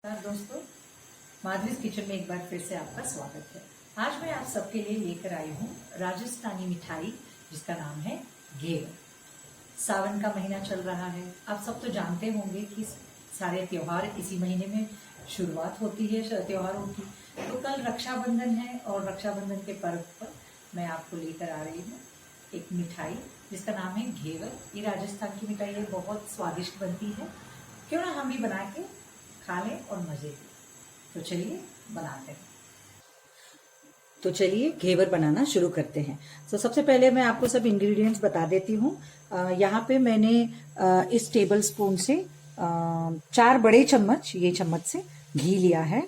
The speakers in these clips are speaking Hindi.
नमस्कार दोस्तों, माधवीज किचन में एक बार फिर से आपका स्वागत है। आज मैं आप सबके लिए लेकर आई हूँ राजस्थानी मिठाई जिसका नाम है घेवर। सावन का महीना चल रहा है। आप सब तो जानते होंगे कि सारे त्योहार इसी महीने में शुरुआत होती है त्योहारों की। तो कल रक्षाबंधन है और रक्षाबंधन के पर्व पर मैं आपको लेकर आ रही हूँ एक मिठाई जिसका नाम है घेवर। ये राजस्थान की मिठाई है, बहुत स्वादिष्ट बनती है। क्यों ना हम भी बना के खा लें और मजे लें। तो चलिए बनाते हैं। तो चलिए घेवर बनाना शुरू करते हैं। तो सबसे पहले मैं आपको सब इंग्रेडिएंट्स बता देती हूँ। यहाँ पे मैंने इस टेबल स्पून से 4 बड़े चम्मच ये चम्मच से घी लिया है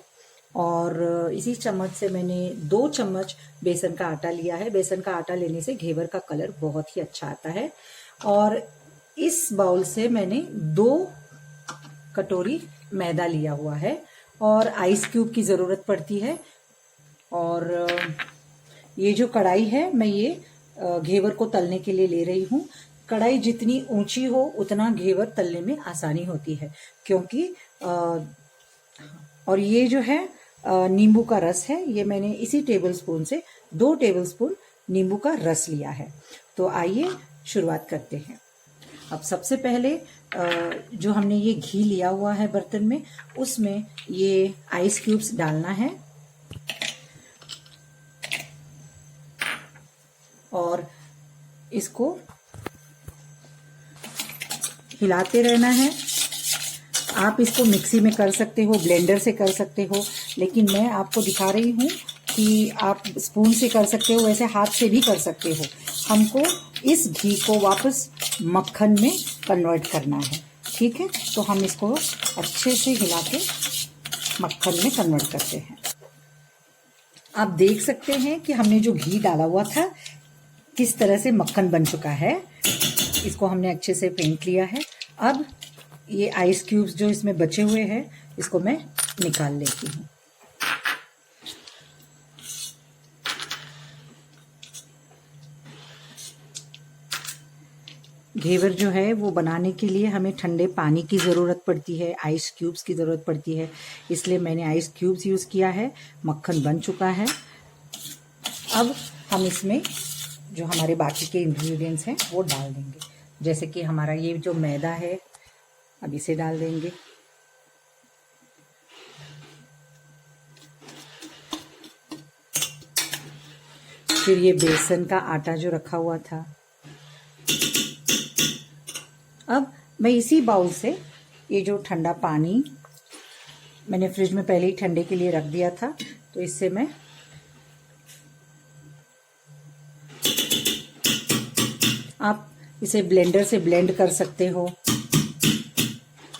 और इसी चम्मच से मैंने 2 चम्मच बेसन का आटा लिया है। बेसन का आटा लेने से घेवर का कलर बहुत ही अच्छा आता है। और इस बाउल से मैंने 2 कटोरी मैदा लिया हुआ है और आइस क्यूब की ज़रूरत पड़ती है। और ये जो कढ़ाई है मैं ये घेवर को तलने के लिए ले रही हूँ। कढ़ाई जितनी ऊंची हो उतना घेवर तलने में आसानी होती है, क्योंकि और ये जो है नींबू का रस है। ये मैंने इसी टेबल स्पून से 2 टेबल स्पून नींबू का रस लिया है। तो आइए शुरुआत करते हैं। अब सबसे पहले जो हमने ये घी लिया हुआ है बर्तन में, उसमें ये आइस क्यूब्स डालना है और इसको हिलाते रहना है। आप इसको मिक्सी में कर सकते हो, ब्लेंडर से कर सकते हो, लेकिन मैं आपको दिखा रही हूँ कि आप स्पून से कर सकते हो, वैसे हाथ से भी कर सकते हो। हमको इस घी को वापस मक्खन में कन्वर्ट करना है, ठीक है। तो हम इसको अच्छे से हिला के मक्खन में कन्वर्ट करते हैं। आप देख सकते हैं कि हमने जो घी डाला हुआ था किस तरह से मक्खन बन चुका है। इसको हमने अच्छे से फेंट लिया है। अब ये आइस क्यूब्स जो इसमें बचे हुए हैं इसको मैं निकाल लेती हूँ। घेवर जो है वो बनाने के लिए हमें ठंडे पानी की ज़रूरत पड़ती है, आइस क्यूब्स की ज़रूरत पड़ती है, इसलिए मैंने आइस क्यूब्स यूज़ किया है। मक्खन बन चुका है। अब हम इसमें जो हमारे बाकी के इंग्रेडिएंट्स हैं वो डाल देंगे। जैसे कि हमारा ये जो मैदा है, अब इसे डाल देंगे। फिर ये बेसन का आटा जो रखा हुआ था। अब मैं इसी बाउल से ये जो ठंडा पानी मैंने फ्रिज में पहले ही ठंडे के लिए रख दिया था, तो इससे मैं आप इसे ब्लेंडर से ब्लेंड कर सकते हो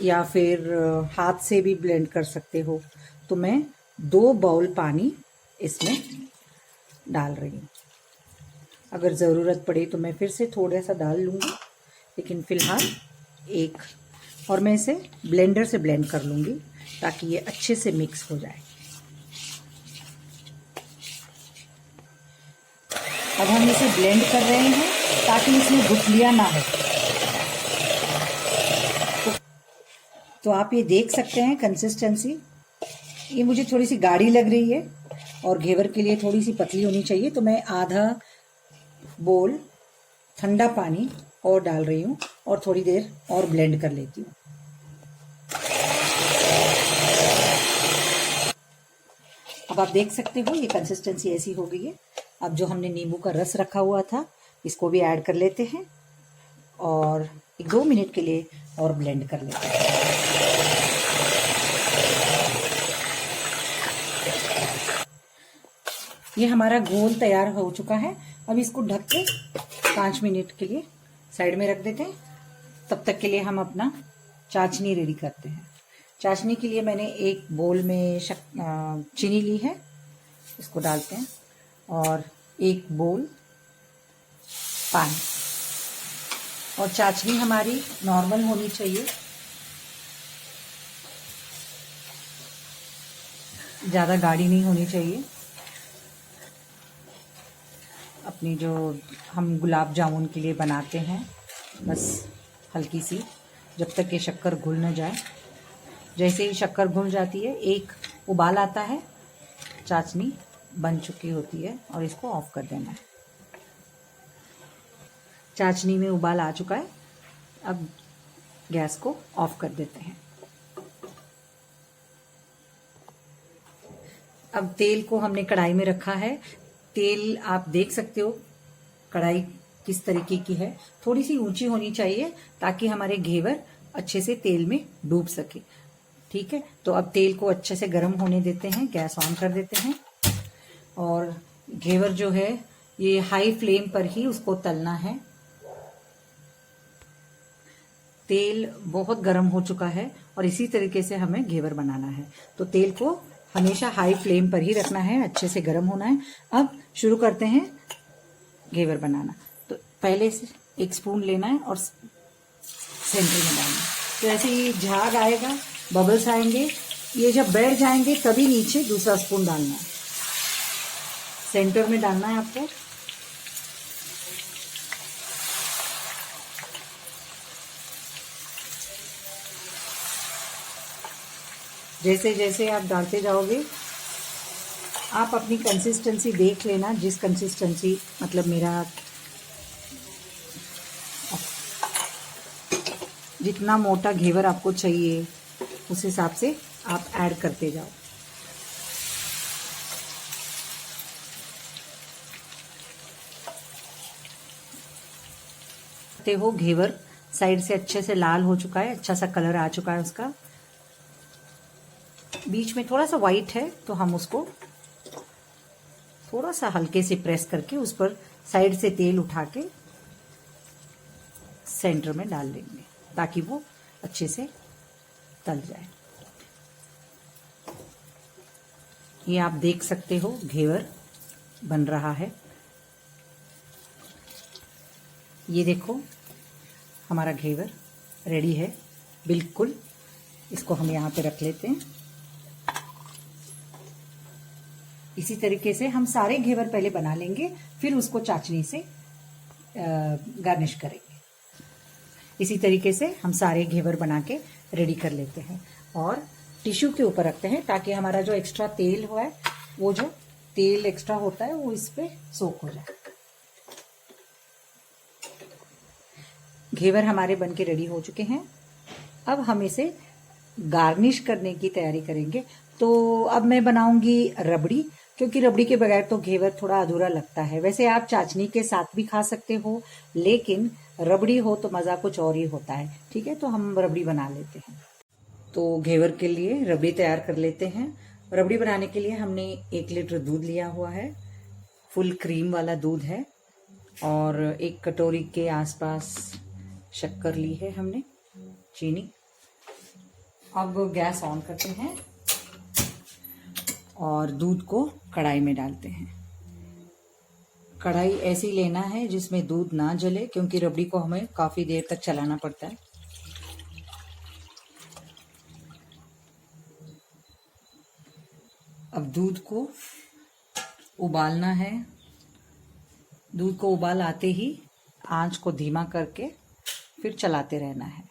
या फिर हाथ से भी ब्लेंड कर सकते हो। तो मैं 2 बाउल पानी इसमें डाल रही हूँ। अगर ज़रूरत पड़े तो मैं फिर से थोड़ा सा डाल लूँगी, लेकिन फ़िलहाल 1। और मैं इसे ब्लेंडर से ब्लेंड कर लूँगी ताकि ये अच्छे से मिक्स हो जाए। अब हम इसे ब्लेंड कर रहे हैं ताकि इसमें गुठलियाँ ना हो। तो आप ये देख सकते हैं कंसिस्टेंसी, ये मुझे थोड़ी सी गाढ़ी लग रही है और घेवर के लिए थोड़ी सी पतली होनी चाहिए। तो मैं आधा बोल ठंडा पानी और डाल रही हूँ और थोड़ी देर और ब्लेंड कर लेती हूँ। अब आप देख सकते हो ये कंसिस्टेंसी ऐसी हो गई है। अब जो हमने नींबू का रस रखा हुआ था इसको भी ऐड कर लेते हैं और 1-2 मिनट के लिए और ब्लेंड कर लेते हैं। ये हमारा घोल तैयार हो चुका है। अब इसको ढक के 5 मिनट के लिए साइड में रख देते हैं। तब तक के लिए हम अपना चाशनी रेडी करते हैं। चाशनी के लिए मैंने एक बोल में चीनी ली है, इसको डालते हैं, और 1 बोल पानी। और चाशनी हमारी नॉर्मल होनी चाहिए, ज़्यादा गाढ़ी नहीं होनी चाहिए। अपनी जो हम गुलाब जामुन के लिए बनाते हैं, बस हल्की सी, जब तक ये शक्कर घुल न जाए जैसे ही शक्कर घुल जाती है, एक उबाल आता है, चाशनी बन चुकी होती है और इसको ऑफ कर देना है। चाशनी में उबाल आ चुका है, अब गैस को ऑफ कर देते हैं। अब तेल को हमने कढ़ाई में रखा है। तेल आप देख सकते हो कढ़ाई किस तरीके की है, थोड़ी सी ऊंची होनी चाहिए ताकि हमारे घेवर अच्छे से तेल में डूब सके। ठीक है, तो अब तेल को अच्छे से गर्म होने देते हैं, गैस ऑन कर देते हैं और घेवर जो है ये हाई फ्लेम पर ही उसको तलना है। तेल बहुत गर्म हो चुका है और इसी तरीके से हमें घेवर बनाना है, तो तेल को हमेशा हाई फ्लेम पर ही रखना है, अच्छे से गर्म होना है। अब शुरू करते हैं घेवर बनाना। तो पहले से 1 स्पून लेना है और सेंटर में डालना है। तो ऐसे ही झाग आएगा, बबल्स आएंगे, ये जब बैठ जाएंगे तभी नीचे दूसरा स्पून डालना है। सेंटर में डालना है आपको। जैसे जैसे आप डालते जाओगे आप अपनी कंसिस्टेंसी देख लेना, जिस कंसिस्टेंसी मतलब मेरा जितना मोटा घेवर आपको चाहिए उस हिसाब से आप ऐड करते जाओ। हो घेवर साइड से अच्छे से लाल हो चुका है, अच्छा सा कलर आ चुका है उसका। बीच में थोड़ा सा वाइट है तो हम उसको थोड़ा सा हल्के से प्रेस करके उस पर साइड से तेल उठा के सेंटर में डाल देंगे ताकि वो अच्छे से तल जाए। ये आप देख सकते हो घेवर बन रहा है। ये देखो हमारा घेवर रेडी है बिल्कुल। इसको हम यहाँ पे रख लेते हैं। इसी तरीके से हम सारे घेवर पहले बना लेंगे, फिर उसको चाशनी से गार्निश करेंगे। इसी तरीके से हम सारे घेवर बना के रेडी कर लेते हैं और टिश्यू के ऊपर रखते हैं ताकि हमारा जो एक्स्ट्रा तेल हुआ है, वो जो तेल एक्स्ट्रा होता है वो इस पे सोक हो जाए। घेवर हमारे बनके रेडी हो चुके हैं। अब हम इसे गार्निश करने की तैयारी करेंगे। तो अब मैं बनाऊंगी रबड़ी, क्योंकि रबड़ी के बगैर तो घेवर थोड़ा अधूरा लगता है। वैसे आप चाशनी के साथ भी खा सकते हो, लेकिन रबड़ी हो तो मज़ा कुछ और ही होता है। ठीक है, तो हम रबड़ी बना लेते हैं। तो घेवर के लिए रबड़ी तैयार कर लेते हैं। रबड़ी बनाने के लिए हमने 1 लीटर दूध लिया हुआ है, फुल क्रीम वाला दूध है, और 1 कटोरी के आसपास शक्कर ली है हमने, चीनी। अब गैस ऑन करते हैं और दूध को कढ़ाई में डालते हैं। कढ़ाई ऐसी लेना है जिसमें दूध ना जले, क्योंकि रबड़ी को हमें काफ़ी देर तक चलाना पड़ता है। अब दूध को उबालना है। दूध को उबाल आते ही आंच को धीमा करके फिर चलाते रहना है।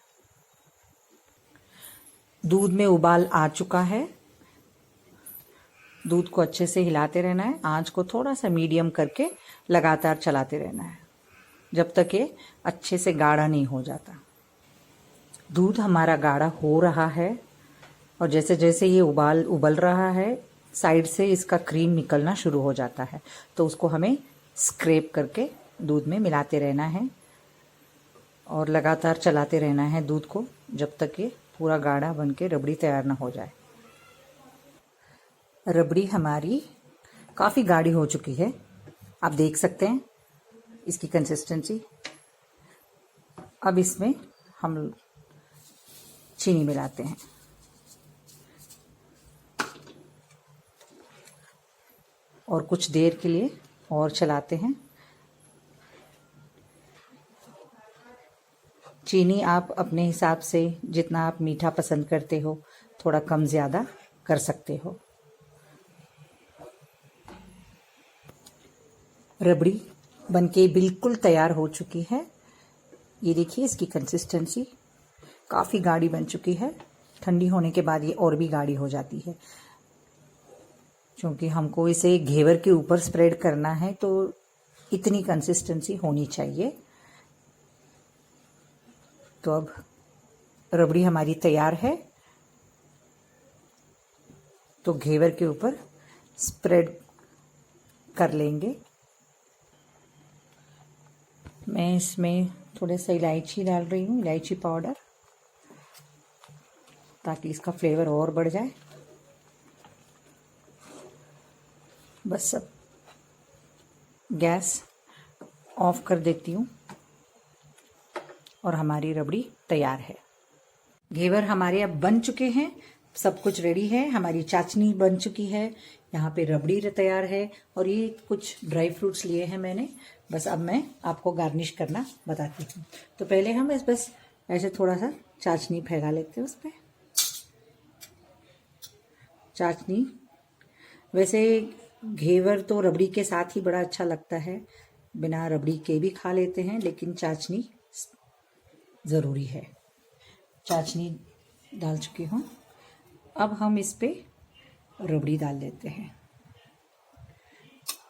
दूध में उबाल आ चुका है। दूध को अच्छे से हिलाते रहना है, आंच को थोड़ा सा मीडियम करके लगातार चलाते रहना है जब तक ये अच्छे से गाढ़ा नहीं हो जाता। दूध हमारा गाढ़ा हो रहा है और जैसे जैसे ये उबल रहा है, साइड से इसका क्रीम निकलना शुरू हो जाता है, तो उसको हमें स्क्रैप करके दूध में मिलाते रहना है और लगातार चलाते रहना है दूध को जब तक ये पूरा गाढ़ा बन के रबड़ी तैयार ना हो जाए। रबड़ी हमारी काफ़ी गाढ़ी हो चुकी है, आप देख सकते हैं इसकी कंसिस्टेंसी। अब इसमें हम चीनी मिलाते हैं और कुछ देर के लिए और चलाते हैं। चीनी आप अपने हिसाब से जितना आप मीठा पसंद करते हो थोड़ा कम ज़्यादा कर सकते हो। रबड़ी बनके बिल्कुल तैयार हो चुकी है। ये देखिए इसकी कंसिस्टेंसी काफ़ी गाढ़ी बन चुकी है। ठंडी होने के बाद ये और भी गाढ़ी हो जाती है। क्योंकि हमको इसे घेवर के ऊपर स्प्रेड करना है तो इतनी कंसिस्टेंसी होनी चाहिए। तो अब रबड़ी हमारी तैयार है, तो घेवर के ऊपर स्प्रेड कर लेंगे। मैं इसमें थोड़ा सा इलायची डाल रही हूँ, इलायची पाउडर, ताकि इसका फ्लेवर और बढ़ जाए। बस अब गैस ऑफ कर देती हूँ और हमारी रबड़ी तैयार है। घेवर हमारे अब बन चुके हैं, सब कुछ रेडी है। हमारी चाशनी बन चुकी है, यहाँ पे रबड़ी तैयार है और ये कुछ ड्राई फ्रूट्स लिए हैं मैंने। बस अब मैं आपको गार्निश करना बताती हूँ। तो पहले हम बस ऐसे थोड़ा सा चाशनी फैला लेते हैं उस पर। चाशनी वैसे घेवर तो रबड़ी के साथ ही बड़ा अच्छा लगता है, बिना रबड़ी के भी खा लेते हैं, लेकिन चाशनी ज़रूरी है। चाशनी डाल चुकी हूँ, अब हम इस पे रबड़ी डाल देते हैं।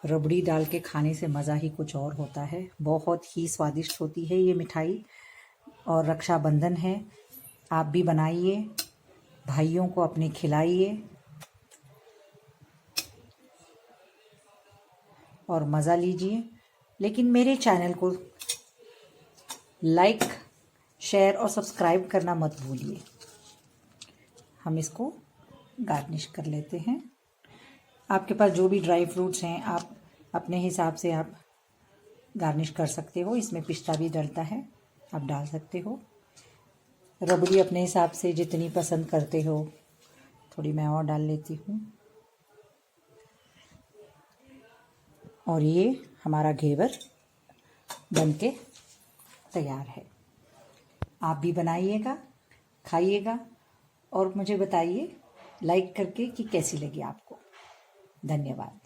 रबड़ी डाल के खाने से मज़ा ही कुछ और होता है, बहुत ही स्वादिष्ट होती है ये मिठाई। और रक्षाबंधन है, आप भी बनाइए, भाइयों को अपने खिलाइए और मज़ा लीजिए। लेकिन मेरे चैनल को लाइक, शेयर और सब्सक्राइब करना मत भूलिए। हम इसको गार्निश कर लेते हैं। आपके पास जो भी ड्राई फ्रूट्स हैं आप अपने हिसाब से आप गार्निश कर सकते हो। इसमें पिस्ता भी डलता है, आप डाल सकते हो। रबड़ी अपने हिसाब से जितनी पसंद करते हो, थोड़ी मैं और डाल लेती हूँ। और ये हमारा घेवर बनके तैयार है। आप भी बनाइएगा, खाइएगा और मुझे बताइए लाइक करके कि कैसी लगी आपको। धन्यवाद।